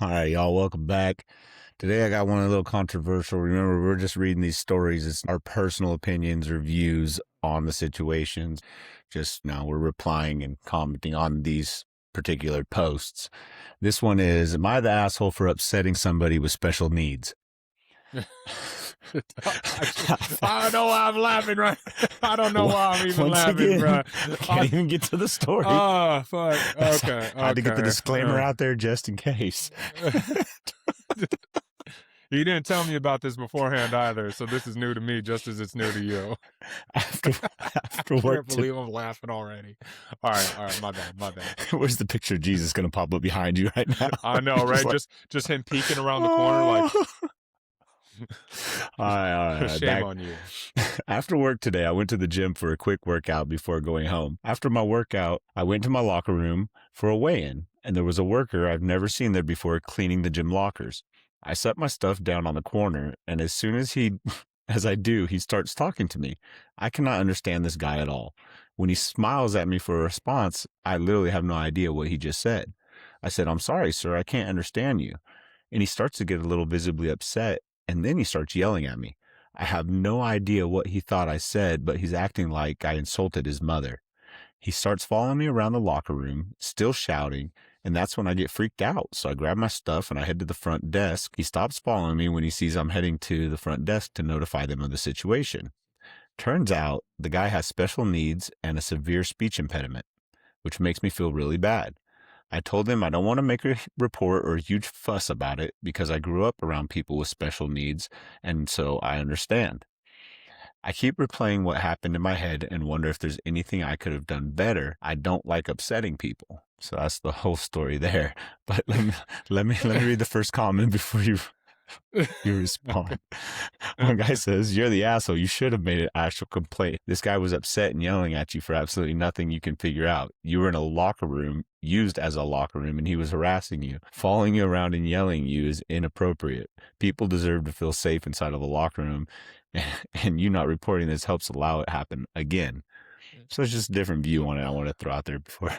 All right, y'all, welcome back. Today I got one a little controversial. Remember, we're just reading these stories. It's our personal opinions or views on the situations. Just now we're replying and commenting on these particular posts. This one is, am I the asshole for upsetting somebody with special needs? I don't know why I'm laughing, right? I don't know why I'm even Once laughing, again, bro. I can't even get to the story. Oh, fuck. Okay. I had to get the disclaimer out there just in case. You didn't tell me about this beforehand either, so this is new to me just as it's new to you. After I work can't believe I'm laughing already. All right, my bad. Where's the picture of Jesus going to pop up behind you right now? I know, right? Like, just him peeking around the corner like, all right. shame on you. After work today, I went to the gym for a quick workout before going home. After my workout, I went to my locker room for a weigh-in, and there was a worker I've never seen there before cleaning the gym lockers. I set my stuff down on the corner, and as soon as as I do, he starts talking to me. I cannot understand this guy at all. When he smiles at me for a response, I literally have no idea what he just said. I said, "I'm sorry, sir, I can't understand you." And he starts to get a little visibly upset, and then he starts yelling at me. I have no idea what he thought I said, but he's acting like I insulted his mother. He starts following me around the locker room, still shouting, and that's when I get freaked out. So I grab my stuff and I head to the front desk. He stops following me when he sees I'm heading to the front desk to notify them of the situation. Turns out the guy has special needs and a severe speech impediment, which makes me feel really bad. I told him I don't want to make a report or a huge fuss about it because I grew up around people with special needs, and so I understand. I keep replaying what happened in my head and wonder if there's anything I could have done better. I don't like upsetting people. So that's the whole story there. But let me read the first comment before you respond. One guy says, "You're the asshole. You should have made an actual complaint. This guy was upset and yelling at you for absolutely nothing you can figure out. You were in a locker room, used as a locker room, and he was harassing you. Following you around and yelling at you is inappropriate. People deserve to feel safe inside of a locker room, and you not reporting this helps allow it happen again." So it's just a different view on it I want to throw out there before.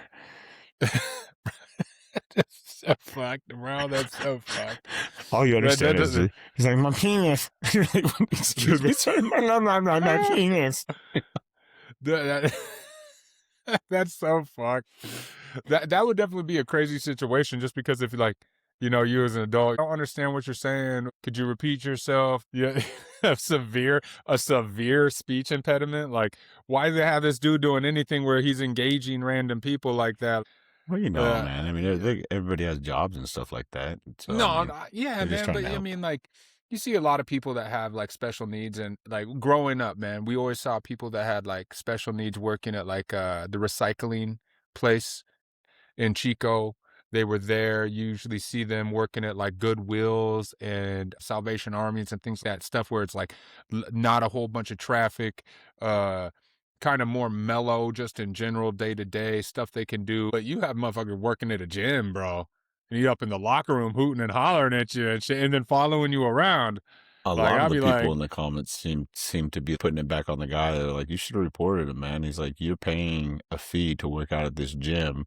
That's so fucked, bro. That's so fucked. All you understand that is he's like, "My penis." You're like, "Excuse me, sir, my penis." That's so fucked. That would definitely be a crazy situation just because if like, you as an adult, I don't understand what you're saying. Could you repeat yourself? Yeah. a severe speech impediment. Like, why do they have this dude doing anything where he's engaging random people like that? Well, man. I mean, everybody has jobs and stuff like that. So, No, I mean, yeah, they're just man. trying But to I help. mean, like, you see a lot of people that have like special needs, and like growing up, man, we always saw people that had like special needs working at like the recycling place in Chico. They were there. You usually see them working at like Goodwills and Salvation Armies and things like that stuff where it's like not a whole bunch of traffic, uh, kind of more mellow, just in general day to day stuff they can do. But you have motherfuckers working at a gym, bro, and you up in the locker room hooting and hollering at you and shit, and then following you around. A Like lot of I'd the be people like, in the comments seem to be putting it back on the guy. They're like, "You should have reported him, man." He's like, "You're paying a fee to work out at this gym,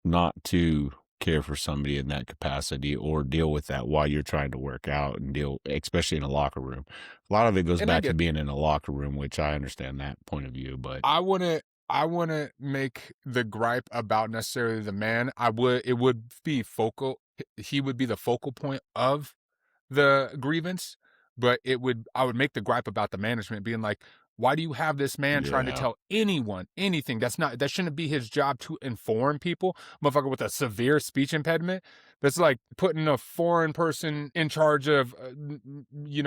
not to care for somebody in that capacity or deal with that while you're trying to work out and deal, especially in a locker room." A lot of it goes and I back to get, being in a locker room, which I understand that point of view, but I wouldn't make the gripe about necessarily the man. It would be focal. He would be the focal point of the grievance, but I would make the gripe about the management being like, why do you have this man trying to yeah. tell anyone anything? That shouldn't be his job to inform people. Motherfucker with a severe speech impediment. That's like putting a foreign person in charge of,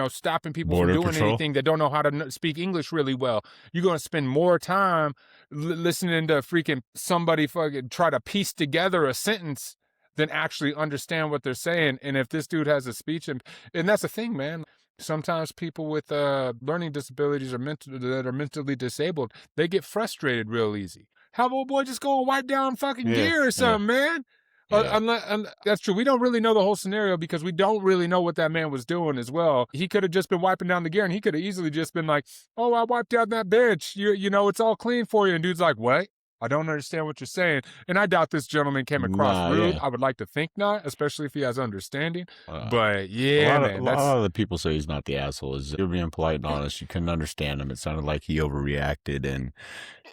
stopping people from Border doing Patrol. anything that don't know how to speak English really well. You're going to spend more time listening to freaking somebody fucking try to piece together a sentence than actually understand what they're saying. And if this dude has a speech and that's the thing, man. Sometimes people with learning disabilities or that are mentally disabled, they get frustrated real easy. Have old boy just go and wipe down fucking Yeah. gear or Yeah. something, man. Yeah. That's true. We don't really know the whole scenario because we don't really know what that man was doing as well. He could have just been wiping down the gear, and he could have easily just been like, "Oh, I wiped down that bench. You know, it's all clean for you." And dude's like, "What?" I don't understand what you're saying. And I doubt this gentleman came across Nah, rude. yeah. I would like to think not, especially if he has understanding. Uh, But a yeah, lot of a man, lot that's of the people say he's not the asshole. Is you're being polite and yeah, honest. You couldn't understand him. It sounded like he overreacted and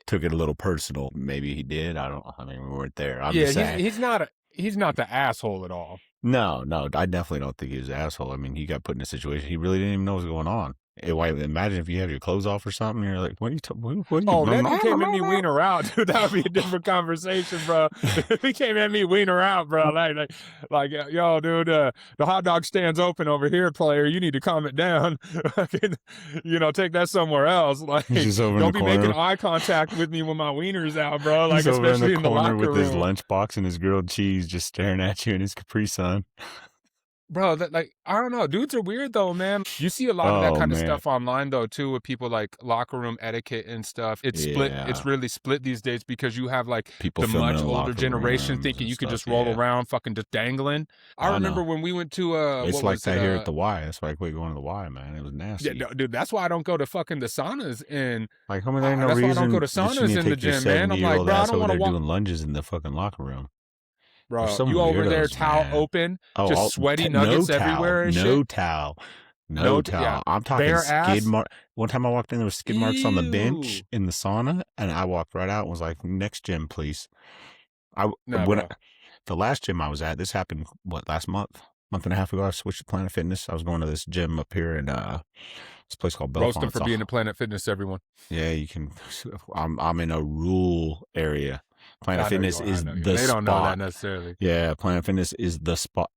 took it a little personal. Maybe he did. I don't. I mean, we weren't there. I'm yeah, just saying. he's not the asshole at all. No, no, I definitely don't think he was an asshole. I mean, he got put in a situation he really didn't even know what was going on. Why? Imagine if you have your clothes off or something. And you're like, what are you? What are you? Oh, that dude came at me wiener out, dude. That would be a different conversation, bro. If he came at me wiener out, bro, like, yo, dude, the hot dog stand's open over here, player. You need to calm it down. Take that somewhere else. Like, He's just over in the don't be making corner. eye contact with me when my wiener's out, bro. Like, He's over in the especially in the corner locker with his room. lunchbox and his grilled cheese, just staring at you and his Capri Sun. Bro, I don't know. Dudes are weird though, man. You see a lot of that Oh kind of man, stuff online though, too, with people like locker room etiquette and stuff. It's split. yeah. It's really split these days because you have like People the filming much in older locker generation rooms thinking and you could stuff. just roll Yeah, around fucking just dangling. I I remember know. when we went to It's what like was it? that here at the Y. That's why I quit going to the Y, man. It was Yeah, nasty. no, dude, that's why I don't go to fucking the saunas and Like, homie, there ain't no that's why I don't go reason to that you saunas need to in the take your gym, man. I'm 70 year like, old bro, I ass don't over want to there walk. doing lunges in the fucking locker room. There's Bro, some you over there, weirdos, towel man. open, Oh, just sweaty no nuggets towel, everywhere and shit. no towel, No, no yeah, towel. I'm talking bare skid ass. mark. One time I walked in, there was skid marks on the bench Ew. in the sauna, and I walked right out and was like, "Next gym, please." I Nah, when bro. the last gym I was at, this happened last month and a half ago. I switched to Planet Fitness. I was going to this gym up here in this place called Roast him Belfont. for being a Planet Fitness, everyone. Yeah, you can. I'm in a rural area. Planet I know you Fitness are. I is know you are. the They don't know spot. that necessarily. Yeah, Planet Fitness is the spot.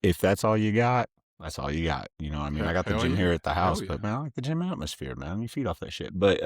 If that's all you got, that's all you got. You know what I mean? I got the Hell gym yeah. here at the house, Hell but yeah. man, I like the gym atmosphere, man. You feed off that shit. But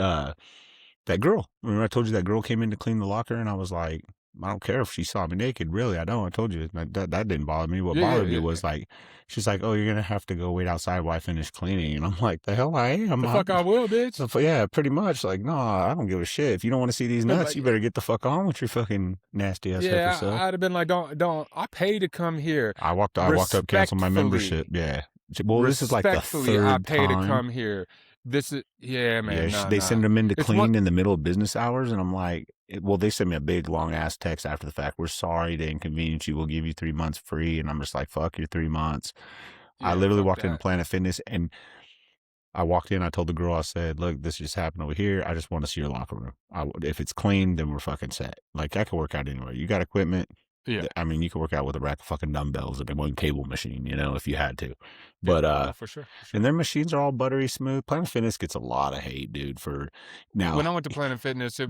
that girl, remember I told you that girl came in to clean the locker, and I was like, I don't care if she saw me naked. Really, I don't. I told you that didn't bother me. What Yeah, yeah, bothered me yeah, yeah. was like, she's like, oh, you're gonna have to go wait outside while I finish cleaning, and I'm like, the hell I am. The fuck I will, bitch. So, yeah, pretty much. Like, no, I don't give a shit. If you don't want to see these nuts, you Like, better get the fuck on with your fucking nasty ass heifer yeah, self. I'd have been like, don't. I pay to come here. I walked up, canceled my membership. Respectfully, Yeah. Well, this is like the respectfully, I third pay to time. come here. This is, yeah, Yeah, man. Nah, they nah. send them in to It's one. clean in the middle of business hours, and I'm like, well, they sent me a big long ass text after the fact. We're sorry to inconvenience you. We'll give you 3 months free, and I'm just like, fuck your 3 months. I Yeah, literally fuck walked into that. Planet Fitness, and I walked in. I told the girl, I said, "Look, this just happened over here. I just want to see your locker room. If it's clean, then we're fucking set. Like I can work out anywhere. You got equipment. Yeah, I mean, you can work out with a rack of fucking dumbbells and one cable machine, if you had to. yeah. But No, for sure, for and sure. their machines are all buttery smooth. Planet Fitness gets a lot of hate, dude. For now, When I went to Planet Fitness, they're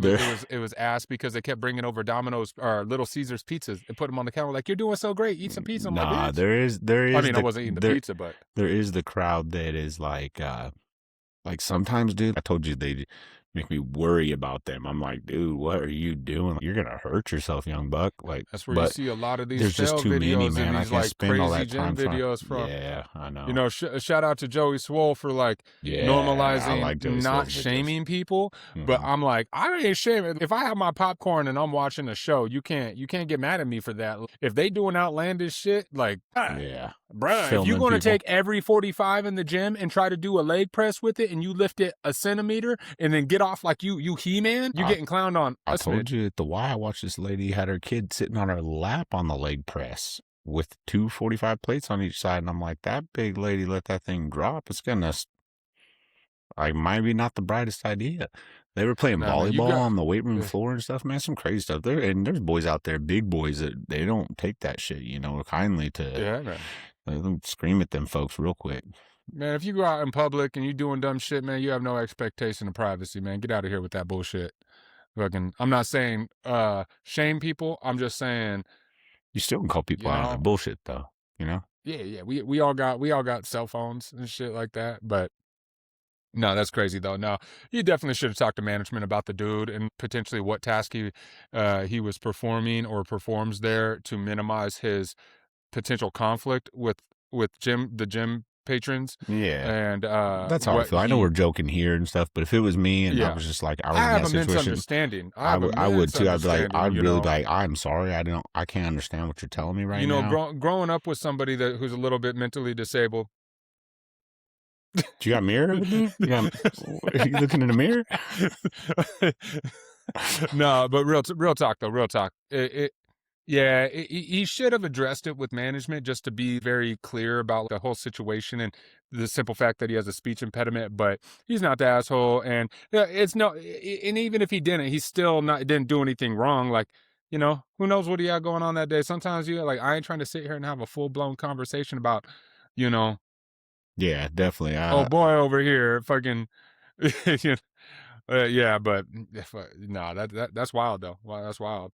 it was ass because they kept bringing over Domino's or Little Caesars pizzas and put them on the counter like you're doing so great. Eat some pizza. I'm like, nah. bitch. There I is mean, I the wasn't eating the there pizza, but there is the crowd that is like sometimes, dude, I told you they make me worry about them. I'm like, dude, what are you doing? You're gonna hurt yourself, young buck. Like, that's where you but see a lot of these there's just fail too many, videos and man. I these can't like spend all crazy that gym time trying. videos from, Yeah, I know. shout out to Joey Swole for like Yeah, I normalizing like Joey not Swole's videos. shaming people. But Hmm. I'm like, I ain't shaming. If I have my popcorn and I'm watching a show, you can't get mad at me for that. If they doing outlandish shit, like, Yeah, bruh, if you're filming going to people. take every 45 in the gym and try to do a leg press with it and you lift it a centimeter and then get off like you He-Man, you I getting clowned on I a told smidge. you at the Y. I watched this lady had her kid sitting on her lap on the leg press with 245 plates on each side, and I'm like, that big lady let that thing drop. It's gonna like maybe not the brightest idea. They were playing Nah, man, you volleyball got, on the weight room yeah, floor and stuff, man. Some crazy stuff there. And there's boys out there, big boys, that they don't take that shit, kindly to yeah, man. them scream at them folks real quick. Man, if you go out in public and you doing dumb shit, man, you have no expectation of privacy, man. Get out of here with that bullshit. Fucking, I'm not saying shame people. I'm just saying, You still can call people you out on their know, bullshit, though. You know? yeah, yeah. We all got cell phones and shit like that. But no, that's crazy though. No, you definitely should have talked to management about the dude and potentially what task he was performing or performs there to minimize his potential conflict with the gym patrons Yeah. and That's how I what feel. I know we're he joking here and stuff, but if it was me and I yeah. was just like, I was I in have that a situation, misunderstanding. I I have a would, I would too. misunderstanding, I'd really be like, I'm sorry. I can't understand what you're telling me right now. growing up with somebody who's a little bit mentally disabled. Do you got a mirror with me? Are you looking in the mirror? No, but real talk though, real talk. Yeah, he should have addressed it with management just to be very clear about the whole situation and the simple fact that he has a speech impediment, but he's not the asshole, and, it's no and even if he didn't, he's still not didn't do anything wrong, like, who knows what he had going on that day. Sometimes I ain't trying to sit here and have a full-blown conversation about, you know, Yeah, definitely. "Oh, boy over here fucking" you yeah, but no, that's wild though. Wow, that's wild.